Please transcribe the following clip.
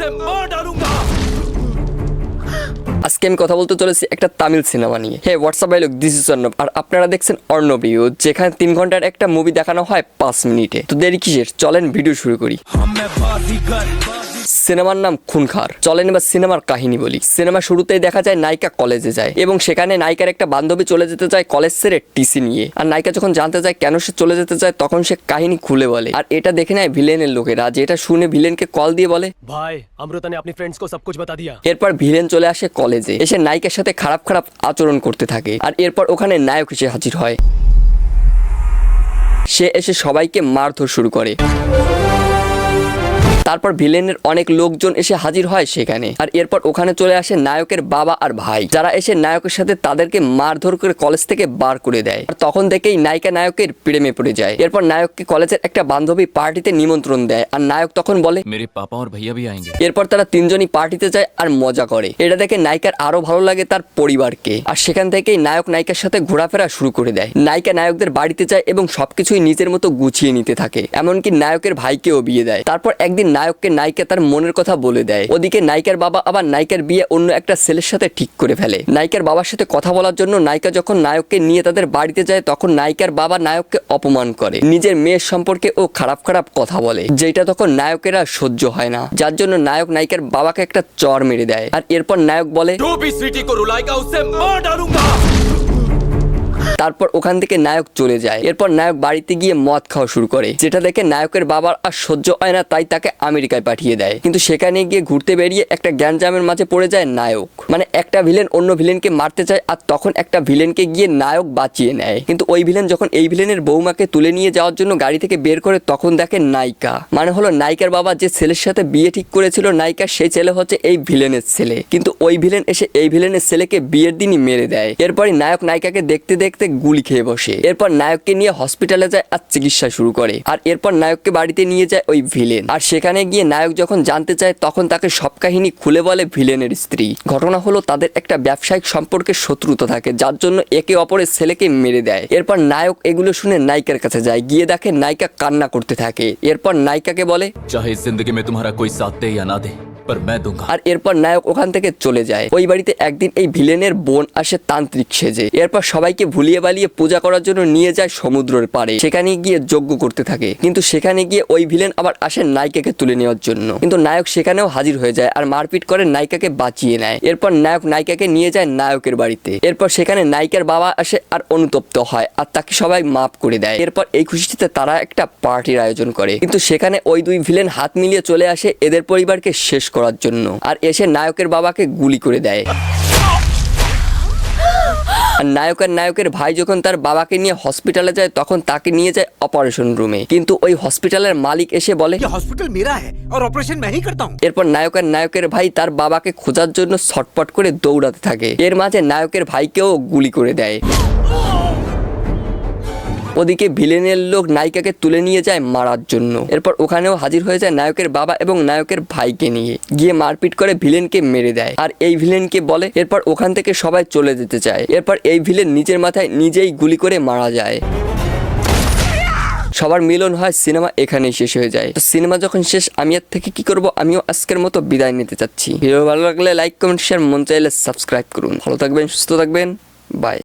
उसे मार डालूंगा। আজকে আমি কথা বলতে চলেছি একটা তামিল সিনেমা নিয়ে। হে হোয়াটসঅ্যাপ ভাই লোক, দিস ইজ অর্ণব আর আপনারা দেখছেন অর্ণব রিভিউ, যেখানে 3 ঘন্টার একটা মুভি দেখানো হয় 5 মিনিটে। তো দেরি কিসের, চলেন ভিডিও শুরু করি। সিনেমার নাম খুনখার। চলেন এবার সিনেমার কাহিনী বলি। সিনেমা শুরুতেই দেখা যায় নায়িকা কলেজে যায় এবং সেখানে নায়িকার একটা বান্ধবী চলে যেতে চায় কলেজ ছেড়ে টিসি নিয়ে। আর নায়িকা যখন জানতে চায় কেন সে চলে যেতে চায় তখন সে কাহিনী খুলে বলে। আর এটা দেখে নেয় ভিলেনের লোকেরা, যেটা শুনে ভিলেনকে কল দিয়ে বলে, भाई अमृता ने अपनी फ्रेंड्स को सब कुछ बता दिया। এরপর ভিলেন চলে আসে কলেজে, এসে নায়িকার সাথে খারাপ খারাপ আচরণ করতে থাকে। আর এরপর ওখানে নায়ক এসে হাজির হয়। সে এসে সবাইকে মারধর শুরু করে। তারপর ভিলেনের অনেক লোকজন এসে হাজির হয় সেখানে। আর এরপর ওখানে চলে আসে নায়কের বাবা আর ভাই, যারা এসে নায়কের সাথে তাদেরকে মারধর করে কলেজ থেকে বার করে দেয়। আর তখন থেকেই নায়িকা নায়কের প্রেমে পড়ে যায়। এরপর নায়ককে কলেজের একটা বান্ধবী পার্টিতে নিমন্ত্রণ দেয় আর নায়ক তখন বলে मेरे पापा और भैया भी आएंगे। এরপর তারা তিনজনই পার্টিতে যায় আর মজা করে। এটা দেখে নায়িকার আরো ভালো লাগে তার পরিবারকে। আর সেখান থেকেই নায়ক নায়িকার সাথে ঘোরাফেরা শুরু করে দেয়। নায়িকা নায়কদের বাড়িতে যায় এবং সবকিছুই নিজের মতো গুছিয়ে নিতে থাকে, এমনকি নায়কের ভাইকেও বিয়ে দেয়। তারপর একদিন নায়ককে নায়িকা তার মনের কথা বলে দেয়। ওদিকে নায়িকার বাবা আবার নায়িকার বিয়ে অন্য একটা ছেলের সাথে ঠিক করে ফেলে। নায়িকার বাবার সাথে কথা বলার জন্য নায়িকা যখন নায়ককে নিয়ে তাদের বাড়িতে যায় তখন নায়িকার বাবা নায়ককে অপমান করে, নিজের মেয়ের সম্পর্কে ও খারাপ খারাপ কথা বলে, যেটা তখন নায়কেরা সহ্য হয় না, যার জন্য নায়ক নায়িকার বাবাকে একটা চড় মেরে দেয়। আর এরপর নায়ক বলে, जो भी स्वीटी को रुलाएगा उसे मार डालूंगा। তারপর ওখান থেকে নায়ক চলে যায়। এরপর নায়ক বাড়িতে গিয়ে মদ খাওয়া শুরু করে, যেটা দেখে নায়কের বাবার আর সহ্য হয় না, তাই তাকে আমেরিকায় পাঠিয়ে দেয়। কিন্তু সেখানে গিয়ে ঘুরতে বেরিয়ে একটা গ্যাঞ্জামের মাঝে পড়ে যায় নায়ক। মানে একটা ভিলেন অন্য ভিলেনকে মারতে চায় আর তখন একটা ভিলেনকে গিয়ে নায়ক বাঁচিয়ে নেয়। কিন্তু ওই ভিলেন যখন এই ভিলেনের বৌমাকে তুলে নিয়ে যাওয়ার জন্য গাড়ি থেকে বের করে তখন দেখে নায়িকা, মানে হলো নায়িকার বাবা যে ছেলের সাথে বিয়ে ঠিক করেছিল নায়িকা, সেই ছেলে হচ্ছে এই ভিলেনের ছেলে। কিন্তু ওই ভিলেন এসে এই ভিলেনের ছেলেকে বিয়ের দিনই মেরে দেয়। এরপরই নায়ক নায়িকাকে দেখতে দেখতে গুলি খেয়ে বসে। এরপর নায়ককে নিয়ে হসপিটালে যায় আর চিকিৎসা শুরু করে। আর এরপর নায়ককে বাড়িতে নিয়ে যায় ওই ভিলেন। আর সেখানে গিয়ে নায়ক যখন জানতে চায় তখন তাকে সব কাহিনী খুলে বলে ভিলেনের স্ত্রী। ঘটনা হলো তাদের একটা ব্যবসায়িক সম্পর্কে শত্রুতা থাকে, যার জন্য একে অপরের ছেলেকে মেরে দেয়। এরপর নায়ক এগুলো শুনে নায়িকার কাছে যায়, গিয়ে দেখে নায়িকা কান্না করতে থাকে। এরপর নায়িকাকে বলে, चाहे इस जिंदगी में तुम्हारा कोई साथ दे या ना दे, पर मैं दूंगा। আর এরপর নায়ক ওখান থেকে চলে যায়। ওই বাড়িতে একদিন এই ভিলেনের বোন আসে তান্ত্রিক সেজে। এরপর সবাইকে ভুলিয়ে বালিয়ে পূজা করার জন্য নিয়ে যায় সমুদ্রের পাড়ে, সেখানে গিয়ে যজ্ঞ করতে থাকে। কিন্তু সেখানে গিয়ে ওই ভিলেন আবার আসে নায়িকাকে তুলে নেওয়ার জন্য, কিন্তু নায়ক সেখানেও হাজির হয়ে যায় আর মারপিট করে নায়িকাকে বাঁচিয়ে নেয়। এরপর নায়ক নায়িকাকে নিয়ে যায় নায়কের বাড়িতে। এরপর সেখানে নায়িকার বাবা আসে আর অনুতপ্ত হয় আর তাকে সবাই মাফ করে দেয়। এরপর এই খুশিতে তারা একটা পার্টির আয়োজন করে, কিন্তু সেখানে ওই দুই ভিলেন হাত মিলিয়ে চলে আসে এদের পরিবারকে শেষ করার জন্য আর এসে নায়কের বাবাকে গুলি করে দেয়। আর নায়কের ভাই যখন তার বাবাকে নিয়ে হসপিটালে যায় তখন তাকে নিয়ে যায় অপারেশন রুমে, কিন্তু ওই হসপিটালের মালিক এসে বলে, ये हॉस्पिटल मेरा है और ऑपरेशन मैं ही करता हूँ। এরপর নায়কের ভাই তার বাবাকে খোঁজার জন্য ছটপট করে দৌড়াতে থাকে। এর মাঝে নায়কের ভাইকেও গুলি করে দেয়। ওদিকে ভিলেনের লোক নায়িকাকে তুলে নিয়ে যায় মারার জন্য। এরপর ওখানেও হাজির হয়ে যায় নায়কের বাবা এবং নায়কের ভাইকে নিয়ে, গিয়ে মারপিট করে ভিলেনকে মেরে দেয়। আর এই ভিলেনকে বলে, এরপর ওখান থেকে সবাই চলে যেতে চায়। এরপর এই ভিলেন নিজের মাথায় নিজেই গুলি করে মারা যায়। সবার মিলন হয়, সিনেমা এখানেই শেষ হয়ে যায়। তো সিনেমা যখন শেষ আমি এর থেকে কি করব, আমিও আজকের মতো বিদায় নিতে চাচ্ছি। ভিডিও ভালো লাগলে লাইক কমেন্ট শেয়ার, মন চাইলে সাবস্ক্রাইব করুন। ভালো থাকবেন, সুস্থ থাকবেন, বাই।